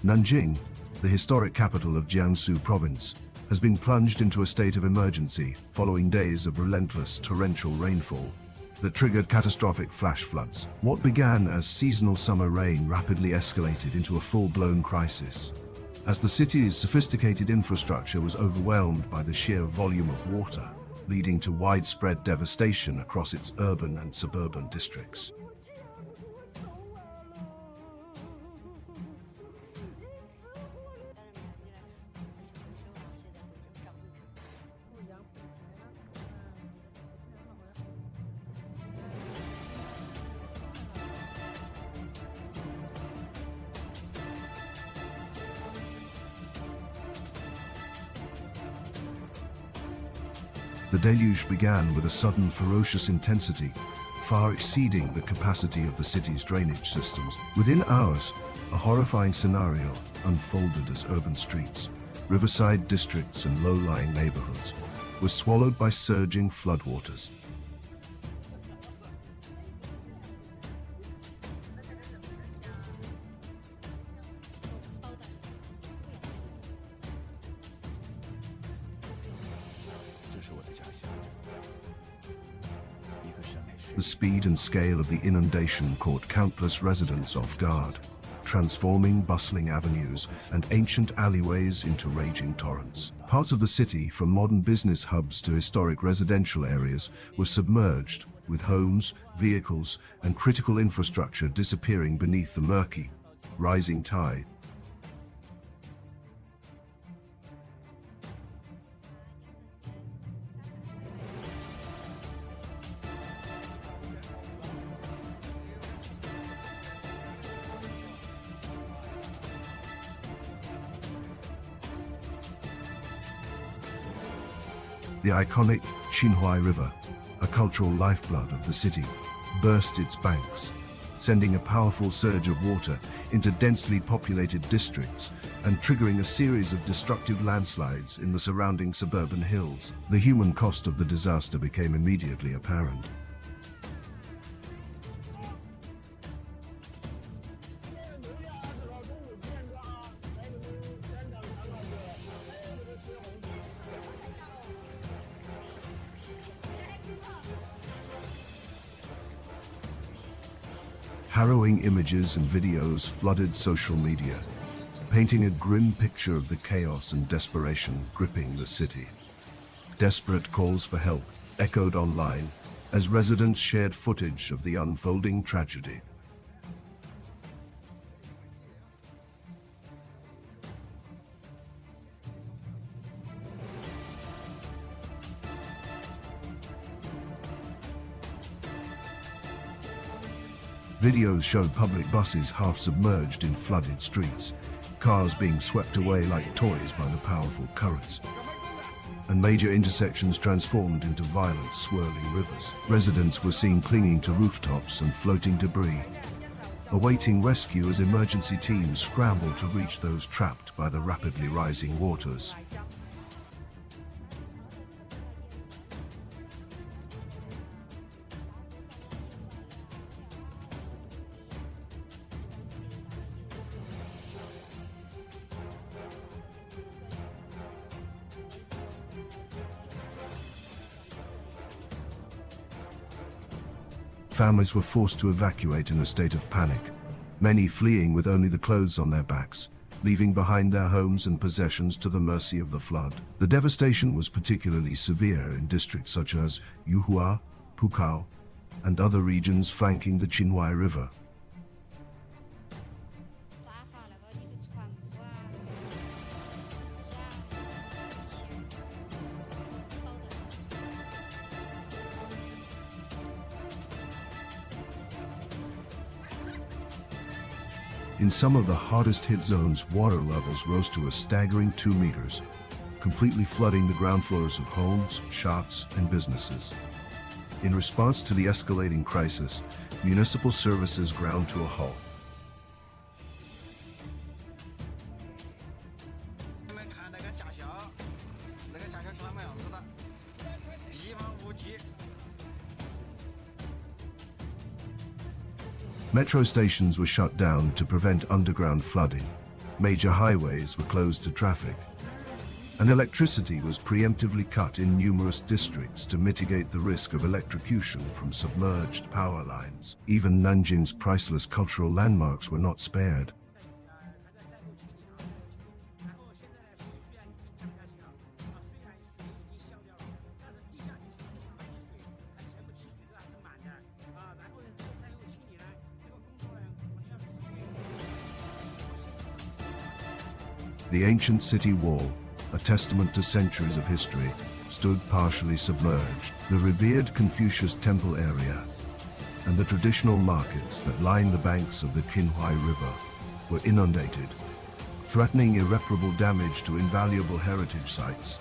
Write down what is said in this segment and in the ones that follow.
Nanjing, the historic capital of Jiangsu province, has been plunged into a state of emergency following days of relentless torrential rainfall that triggered catastrophic flash floods. What began as seasonal summer rain rapidly escalated into a full-blown crisis, as the city's sophisticated infrastructure was overwhelmed by the sheer volume of water, leading to widespread devastation across its urban and suburban districts. The deluge began with a sudden ferocious intensity, far exceeding the capacity of the city's drainage systems. Within hours, a horrifying scenario unfolded as urban streets, riverside districts and low-lying neighborhoods were swallowed by surging floodwaters. The speed and scale of the inundation caught countless residents off guard, transforming bustling avenues and ancient alleyways into raging torrents. Parts of the city, from modern business hubs to historic residential areas, were submerged, with homes, vehicles, and critical infrastructure disappearing beneath the murky, rising tide. The iconic Qinhuai River, a cultural lifeblood of the city, burst its banks, sending a powerful surge of water into densely populated districts and triggering a series of destructive landslides in the surrounding suburban hills. The human cost of the disaster became immediately apparent. Harrowing images and videos flooded social media, painting a grim picture of the chaos and desperation gripping the city. Desperate calls for help echoed online as residents shared footage of the unfolding tragedy. Videos showed public buses half submerged in flooded streets, cars being swept away like toys by the powerful currents, and major intersections transformed into violent, swirling rivers. Residents were seen clinging to rooftops and floating debris, awaiting rescue as emergency teams scrambled to reach those trapped by the rapidly rising waters. Families were forced to evacuate in a state of panic, many fleeing with only the clothes on their backs, leaving behind their homes and possessions to the mercy of the flood. The devastation was particularly severe in districts such as Yuhua, Pukao, and other regions flanking the Qinhuai River. In some of the hardest hit zones, water levels rose to a staggering 2 meters, completely flooding the ground floors of homes, shops, and businesses. In response to the escalating crisis, municipal services ground to a halt. Metro stations were shut down to prevent underground flooding, Major highways were closed to traffic, and electricity was preemptively cut in numerous districts to mitigate the risk of electrocution from submerged power lines. Even Nanjing's priceless cultural landmarks were not spared. The ancient city wall, a testament to centuries of history, stood partially submerged. The revered Confucius Temple area and the traditional markets that line the banks of the Qinhuai River were inundated, threatening irreparable damage to invaluable heritage sites.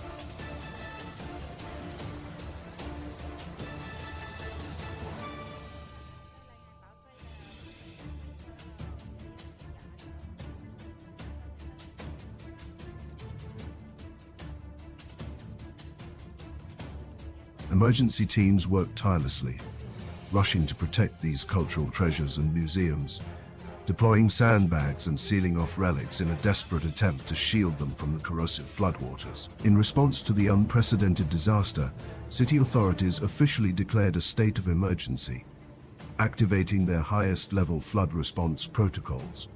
Emergency teams worked tirelessly, rushing to protect these cultural treasures and museums, deploying sandbags and sealing off relics in a desperate attempt to shield them from the corrosive floodwaters. In response to the unprecedented disaster, city authorities officially declared a state of emergency, activating their highest-level flood response protocols.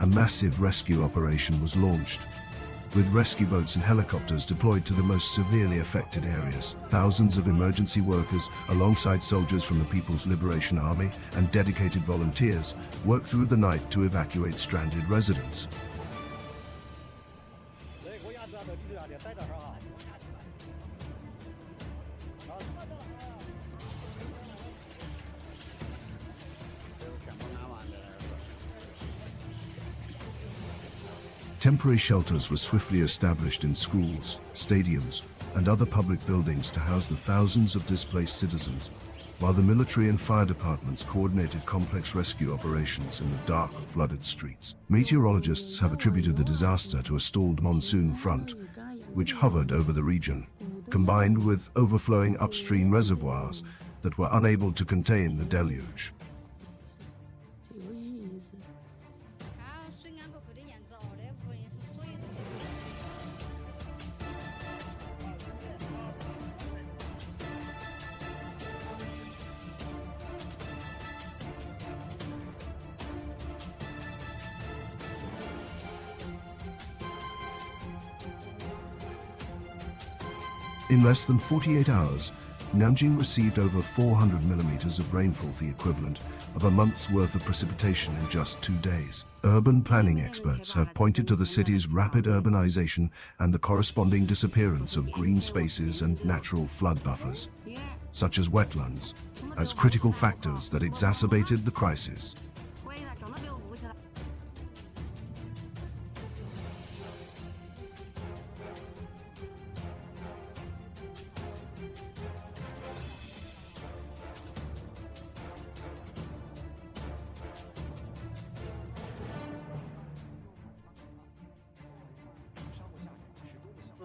A massive rescue operation was launched, with rescue boats and helicopters deployed to the most severely affected areas. Thousands of emergency workers, alongside soldiers from the People's Liberation Army and dedicated volunteers, worked through the night to evacuate stranded residents. Temporary shelters were swiftly established in schools, stadiums, and other public buildings to house the thousands of displaced citizens, while the military and fire departments coordinated complex rescue operations in the dark, flooded streets. Meteorologists have attributed the disaster to a stalled monsoon front, which hovered over the region, combined with overflowing upstream reservoirs that were unable to contain the deluge. In less than 48 hours, Nanjing received over 400 millimeters of rainfall, the equivalent of a month's worth of precipitation in just 2 days. Urban planning experts have pointed to the city's rapid urbanization and the corresponding disappearance of green spaces and natural flood buffers, such as wetlands, as critical factors that exacerbated the crisis.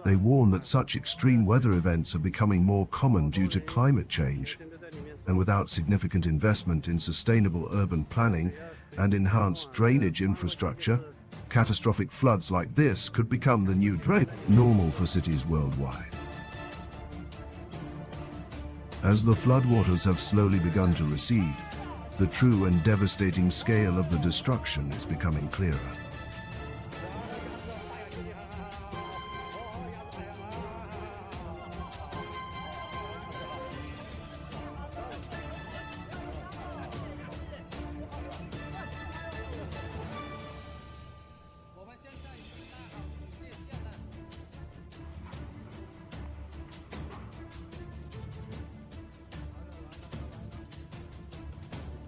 They warn that such extreme weather events are becoming more common due to climate change, and without significant investment in sustainable urban planning and enhanced drainage infrastructure, catastrophic floods like this could become the new normal for cities worldwide. As the floodwaters have slowly begun to recede, the true and devastating scale of the destruction is becoming clearer.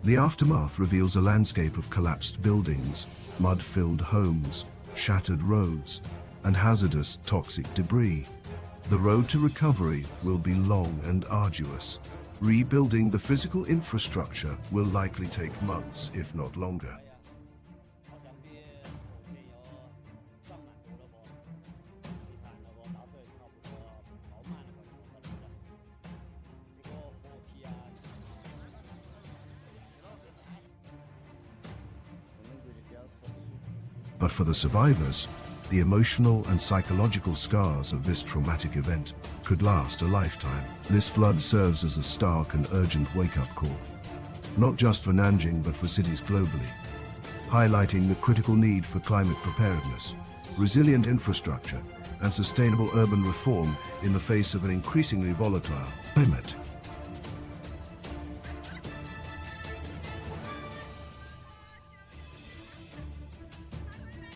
The aftermath reveals a landscape of collapsed buildings, mud-filled homes, shattered roads, and hazardous toxic debris. The road to recovery will be long and arduous, Rebuilding the physical infrastructure will likely take months, if not longer. But for the survivors, the emotional and psychological scars of this traumatic event could last a lifetime. This flood serves as a stark and urgent wake-up call, not just for Nanjing but for cities globally, highlighting the critical need for climate preparedness, resilient infrastructure, and sustainable urban reform in the face of an increasingly volatile climate.